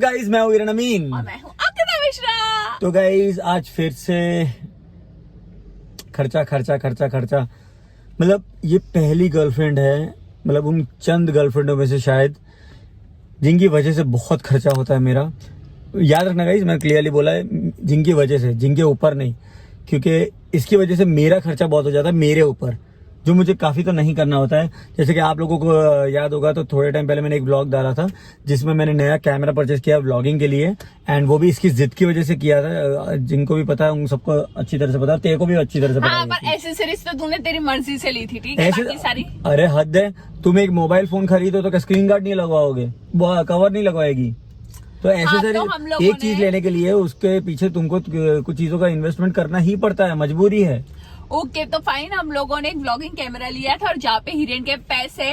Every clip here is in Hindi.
गाइस मैं हूँ हिरन अमीन और मैं हूँ अंकिता मिश्रा। तो गाइस आज फिर से खर्चा मतलब ये पहली गर्लफ्रेंड है, मतलब उन चंद गर्लफ्रेंडों में से शायद जिनकी वजह से बहुत खर्चा होता है मेरा। याद रखना गाइस, मैंने क्लियरली बोला है जिनकी वजह से, जिनके ऊपर नहीं, क्योंकि इसकी वजह से मेरा खर्चा बहुत हो जाता है मेरे ऊपर, जो मुझे काफी तो नहीं करना होता है। जैसे कि आप लोगों को याद होगा तो थोड़े टाइम पहले मैंने एक ब्लॉग डाला था जिसमें मैंने नया कैमरा परचेज किया व्लॉगिंग के लिए, एंड वो भी इसकी जिद की वजह से किया था। जिनको भी पता है उन सबको अच्छी तरह से पता है, तेरे को भी अच्छी तरह से पता है। पर एक्सेसरीज तो तूने तेरी मर्जी से ली थी, ठीक है? बाकी सारी अरे हद है, तुम एक मोबाइल फोन खरीदो तो क्या स्क्रीन गार्ड नहीं लगवाओगे, कवर नहीं लगवाएगी? तो एक्सेसरी एक चीज लेने के लिए उसके पीछे तुमको कुछ चीजों का इन्वेस्टमेंट करना ही पड़ता है, मजबूरी है। ओके तो फाइन, हम लोगों ने एक व्लॉगिंग कैमरा लिया था और जहाँ पे हिरेन के पैसे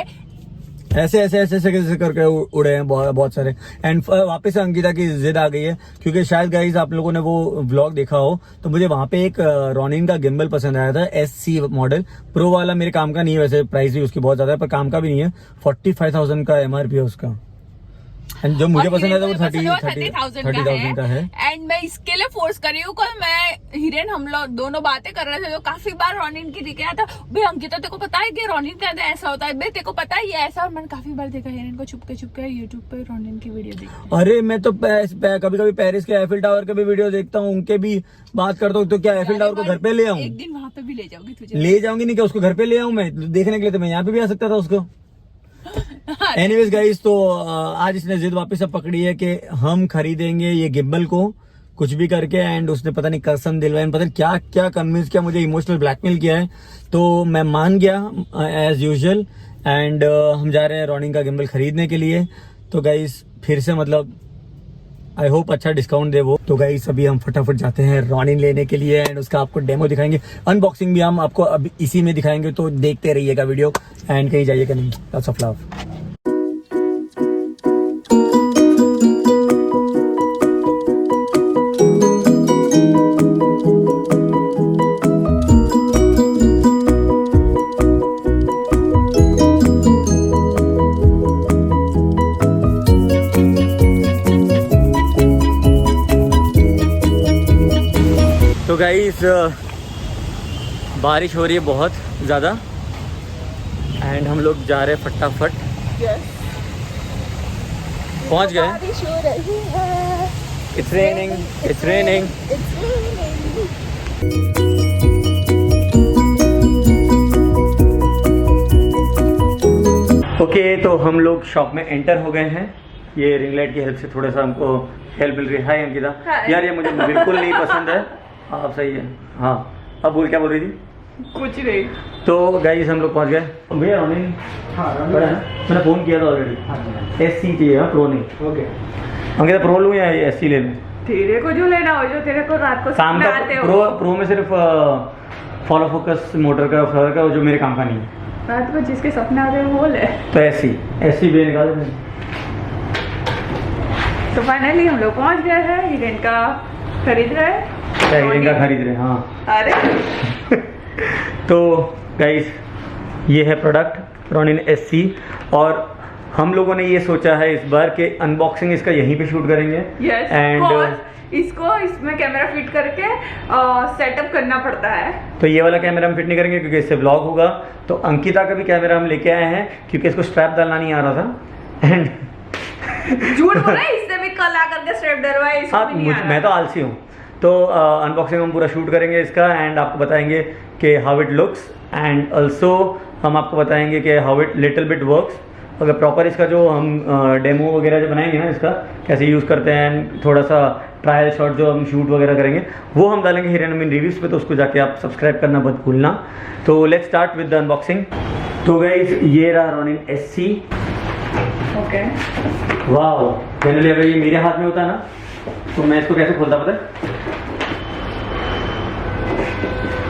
ऐसे करके उड़े हैं बहुत सारे। एंड वापस से अंकिता की जिद आ गई है, क्योंकि शायद गाइस आप लोगों ने वो व्लॉग देखा हो तो मुझे वहां पे एक रॉनिन का गिम्बल पसंद आया था, SC मॉडल प्रो वाला। मेरे काम का नहीं है वैसे, प्राइस भी उसकी बहुत ज्यादा है पर काम का भी नहीं है। 45,000 का MRP है उसका, एंड जो मुझे पसंद आया था वो 30,000 का है। एंड मैं इसके लिए फोर्स कर रही हूँ, कल मैं हिरेन हम लोग दोनों बातें कर रहे थे तो काफी बार रोनिन की दिखाया था, भाई अंकिता तेरे को पता है कि रोनिन के अंदर ऐसा होता है, भाई तेरे को पता है ये ऐसा। और मैंने काफी बार देखा हिरेन को छुप के यूट्यूब पे रोनिन की वीडियो देखी। अरे मैं तो कभी पेरिस के एफिल टावर के भी वीडियो देखता हूँ, उनके भी बात करता हूँ। तो क्या एफिल टावर को घर पे ले आऊँ? एक दिन वहाँ पे भी ले जाऊंगी तुझे। ले जाऊंगी नहीं क्या, उसको घर पे ले आऊँ मैं देखने के लिए? तो मैं यहाँ पे भी आ सकता था उसको। एनीवेज गाइस, तो आज इसने जिद वापस अब पकड़ी है कि हम खरीदेंगे ये गिम्बल को कुछ भी करके। एंड उसने पता नहीं कसम दिलवाई, पता नहीं क्या क्या कन्विंस किया, मुझे इमोशनल ब्लैकमेल किया है। तो मैं मान गया एज यूजुअल, एंड हम जा रहे हैं रॉनिन का गिम्बल खरीदने के लिए। तो गाइस फिर से मतलब आई होप अच्छा डिस्काउंट दे वो। तो गाइस अभी हम फटाफट जाते हैं रॉनिन लेने के लिए, एंड उसका आपको डेमो दिखाएंगे, अनबॉक्सिंग भी हम आपको अभी इसी में दिखाएंगे। तो देखते रहिएगा वीडियो, एंड कहीं जाइएगा नहीं। Lots of love. तो गाइस बारिश हो रही है बहुत ज़्यादा, एंड हम लोग जा रहे हैं फटाफट। पहुंच गए। बारिश हो रही है। It's raining. ओके तो हम लोग शॉप में एंटर हो गए हैं। ये रिंग लाइट की हेल्प से थोड़ा सा हमको हेल्प मिल रही है। हाय अंकिता। यार ये मुझे बिल्कुल नहीं पसंद है। आप सही है। हाँ अब बोल, क्या बोल रही थी? कुछ नहीं। तो गाइस हम लोग पहुंच गए भैया। रॉनिन मैंने फोन किया था ऑलरेडी। SC चाहिए, प्रो नहीं। ओके अंकिता प्रो लूँ या SC ले लूँ? तेरे को जो लेना हो, जो तेरे को रात को काम का। प्रो में सिर्फ फॉलो फोकस मोटर का जो मेरे काम का नहीं है। रात को जिसके सपने आते हैं वो ले। तो SC भी निकाल दे। तो फाइनली हम लोग पहुंच गए हैं, हिरेन का खरीद रहे हैं। खरीद रहे, हाँ। अरे तो गाइस ये है प्रोडक्ट रॉनिन SC, और हम लोगों ने ये सोचा है इस बार के अनबॉक्सिंग इसका यहीं पे शूट करेंगे। एंड इसको इसमें कैमरा फिट करके सेटअप करना पड़ता है। तो ये वाला कैमरा हम फिट नहीं करेंगे क्योंकि इससे व्लॉग होगा। तो अंकिता का भी कैमरा हम लेके आए हैं क्योंकि इसको स्ट्रैप डालना नहीं आ रहा था। एंड झूठ बोला, इससे भी कल आकर के स्ट्रैप डलवाए, इसको भी नहीं आ रहा। मैं तो आलसी हूँ। तो अनबॉक्सिंग हम पूरा शूट करेंगे इसका, एंड आपको बताएंगे कि how it looks, and also हम आपको बताएंगे कि how it little bit works. अगर प्रॉपर इसका जो हम डेमो वगैरह जो बनाएंगे ना, इसका कैसे यूज़ करते हैं, थोड़ा सा ट्रायल शॉट जो हम शूट वगैरह करेंगे वो हम डालेंगे हिरन अमीन रिव्यूज़ पे। तो उसको जाके आप सब्सक्राइब करना मत भूलना। तो let's start with the unboxing. तो गाइस ये रहा रॉनिन SC। ओके वाह, जनरली अगर ये मेरे हाथ में होता ना तो मैं इसको कैसे खोलता पता है?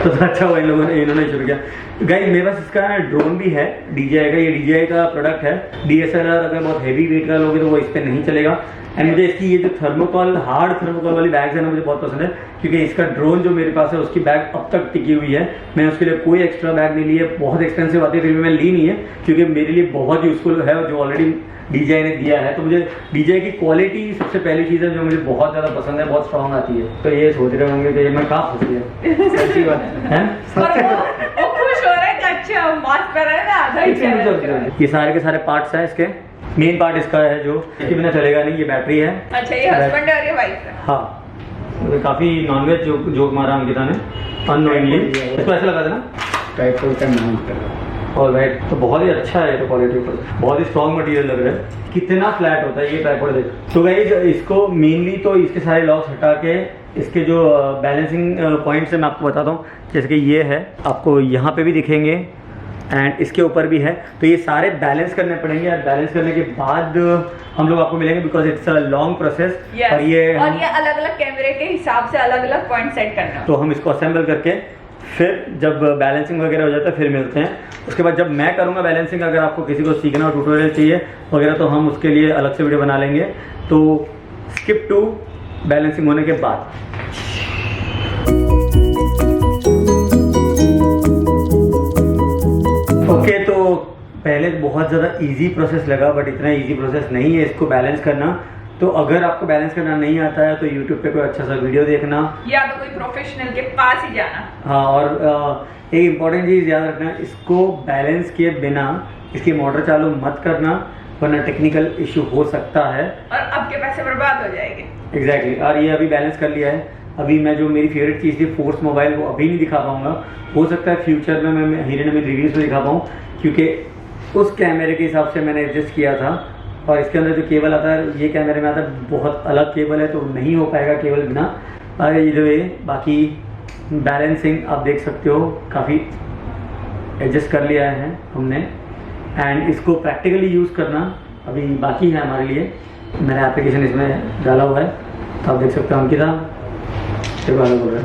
तो अच्छा हुआ इन्होंने शुरू किया। गाइस मेरे पास इसका ड्रोन भी है DJI का, ये DJI का प्रोडक्ट है। DSLR अगर बहुत हेवी वेट का लोगे तो वो इस पे नहीं चलेगा। एंड मुझे इसकी ये जो थर्मोकॉल हार्ड थर्मोकॉल वाली बैग्स है ना मुझे बहुत पसंद है, क्योंकि इसका ड्रोन जो मेरे पास है उसकी बैग अब तक टिकी हुई है। मैं उसके लिए कोई एक्स्ट्रा बैग नहीं ली है, बहुत एक्सपेंसिव आती है फिर भी मैं ली नहीं है, क्योंकि मेरे लिए बहुत यूजफुल है जो ऑलरेडी DJI ने दिया है। तो मुझे DJI की क्वालिटी सबसे पहली चीज़ है जो मुझे बहुत ज़्यादा पसंद है, बहुत स्ट्रॉन्ग आती है। तो ये सोच रहे होंगे कि मैं कहाँ फंस गया, सच्ची बात है। वो खुश हो रहा है कि अच्छा मास्क कर रहा है ना, आधा ही चल रहा है। ये सारे के सारे पार्ट्स हैं इसके। मेन पार्ट इसका है जो इसके बिना चलेगा नहीं, ये बैटरी है। अच्छा, ये हस्बैंड है और ये वाइफ है। हाँ, तो काफी नॉनवेज जोक मारा अंकिता ने अननोइंगली। इसको ऐसा लगा देना टाइपोड का नाम कर रहा हूँ। और राइट, तो बहुत ही अच्छा है, तो क्वालिटी ऊपर बहुत ही स्ट्रॉन्ग मटेरियल लग रहा है। कितना फ्लैट होता है ये ट्राइपॉड देख। तो गाइस इसको मेनली तो इसके सारे लॉक्स हटा के इसके जो बैलेंसिंग पॉइंट्स है मैं आपको बताता हूँ। जैसे कि ये है, आपको यहाँ पे भी दिखेंगे एंड इसके ऊपर भी है। तो ये सारे बैलेंस करने पड़ेंगे और बैलेंस करने के बाद हम लोग आपको मिलेंगे, because it's a long process. और ये अलग अलग कैमरे के हिसाब से अलग अलग पॉइंट सेट करना है। तो हम इसको असेंबल करके फिर जब बैलेंसिंग वगैरह हो जाता है फिर मिलते हैं। उसके बाद जब मैं करूँगा बैलेंसिंग, अगर आपको किसी को सीखना हो, ट्यूटोरियल चाहिए वगैरह, तो हम उसके लिए अलग से वीडियो बना लेंगे। तो स्किप टू बैलेंसिंग होने के बाद। ओके, तो पहले बहुत ज़्यादा इजी प्रोसेस लगा, बट इतना इजी प्रोसेस नहीं है इसको बैलेंस करना। तो अगर आपको बैलेंस करना नहीं आता है तो यूट्यूब पे कोई अच्छा सा वीडियो देखना, या तो कोई प्रोफेशनल के पास ही जाना। हाँ, और एक इम्पॉर्टेंट चीज़ याद रखना, इसको बैलेंस किए बिना इसकी मोटर चालू मत करना, वरना टेक्निकल इशू हो सकता है और आपके पैसे बर्बाद हो जाएंगे। एग्जैक्टली। और ये अभी बैलेंस कर लिया है। अभी मैं जो मेरी फेवरेट चीज़ थी फोर्स मोबाइल, वो अभी नहीं दिखा पाऊंगा। हो सकता है फ्यूचर में मैं हीरे में रिव्यूज में दिखा पाऊँ, क्योंकि उस कैमरे के हिसाब से मैंने एडजस्ट किया था। और इसके अंदर जो केबल आता है, ये कैमरे में आता है बहुत अलग केबल है, तो नहीं हो पाएगा केबल बिना। और ये जो है बाकी बैलेंसिंग आप देख सकते हो, काफ़ी एडजस्ट कर लिया है हमने। एंड इसको प्रैक्टिकली यूज़ करना अभी बाकी है हमारे लिए। मैंने एप्लीकेशन इसमें डाला हुआ है, तो आप देख सकते हो। अंकिता बोल रहा है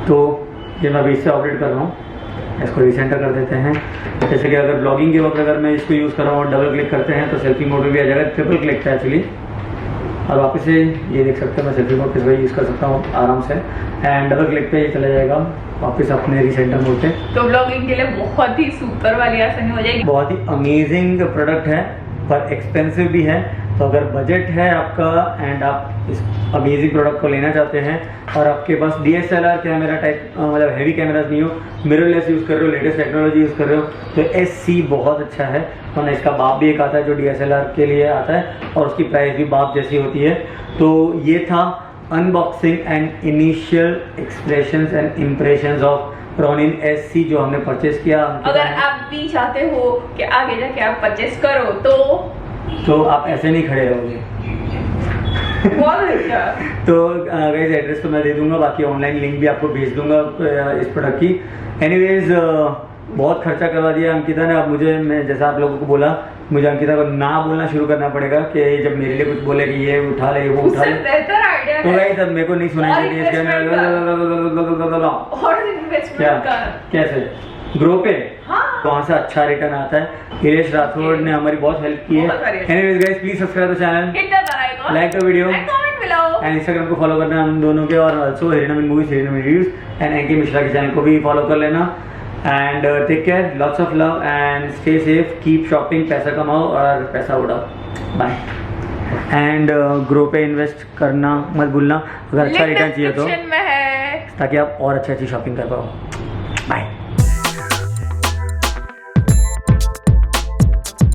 तो ये मैं अभी इससे ऑपरेट कर रहा हूँ। इसको रिसेंटर कर देते हैं। जैसे कि अगर ब्लॉगिंग के वक्त अगर मैं इसको यूज़ कर रहा हूँ और डबल क्लिक करते हैं तो सेल्फी मोड में भी आ जाएगा। ट्रिपल क्लिक था एक्चुअली। और वापस से ये देख सकते हैं, मैं सेल्फी मोड पे यूज़ कर सकता हूँ आराम से। एंड डबल क्लिक पे ये चला जाएगा वापस अपने रिसेंटर मोड पे। तो ब्लॉगिंग के लिए बहुत ही सुपर वाली आसानी हो जाएगी। बहुत ही अमेजिंग प्रोडक्ट है, पर एक्सपेंसिव भी है। तो अगर बजट है आपका एंड आप इस अमेजिंग प्रोडक्ट को लेना चाहते हैं और आपके पास DSLR कैमरा टाइप मतलब हैवी कैमराज नहीं हो, मिररलेस यूज़ कर रहे हो, लेटेस्ट टेक्नोलॉजी यूज़ कर रहे हो, तो SC बहुत अच्छा है। वरना इसका बाप भी एक आता है जो DSLR के लिए आता है और उसकी प्राइस भी बाप जैसी होती है। तो ये था unboxing and initial expressions and impressions of Ronin SC जो हमने परचेज किया। अगर आप भी चाहते हो कि आगे जाके आप परचेस करो तो आप ऐसे नहीं खड़े रहोगे। बहुत अच्छा। तो गाइस एड्रेस तो मैं दे दूंगा, बाकी ऑनलाइन लिंक भी आपको भेज दूंगा इस प्रोडक्ट की। एनीवेज बहुत खर्चा करवा दिया अंकिता ने। अब मुझे, मैं जैसा आप लोगों को बोला, मुझे अंकिता को ना बोलना शुरू करना पड़ेगा कि जब मेरे लिए कुछ बोले कि ये उठा ले वो उठा ले, बेहतर आइडिया तो है। गाइस अब मेरे को नहीं सुनाई देती इसके और इन्वेस्टमेंट क्या का कैसे ग्रो पे हाँ। वहाँ से अच्छा रिटर्न आता है। हिरेश राठौड़ ने हमारी बहुत हेल्प की है। Anyways guys please subscribe the channel, hit the bell icon, like the video comment below and Instagram को फॉलो करना हम दोनों के, और also Hiren movies, Hiren reviews and Anki Mishra के चैनल को भी फॉलो कर लेना। And take care, lots of love and stay safe, keep shopping, पैसा कमाओ और पैसा उड़ाओ। बाय। एंड ग्रो पे इन्वेस्ट करना मत भूलना अगर अच्छा रिटर्न चाहिए तो, डिस्क्रिप्शन में है, ताकि आप और अच्छी शॉपिंग कर पाओ। बाय।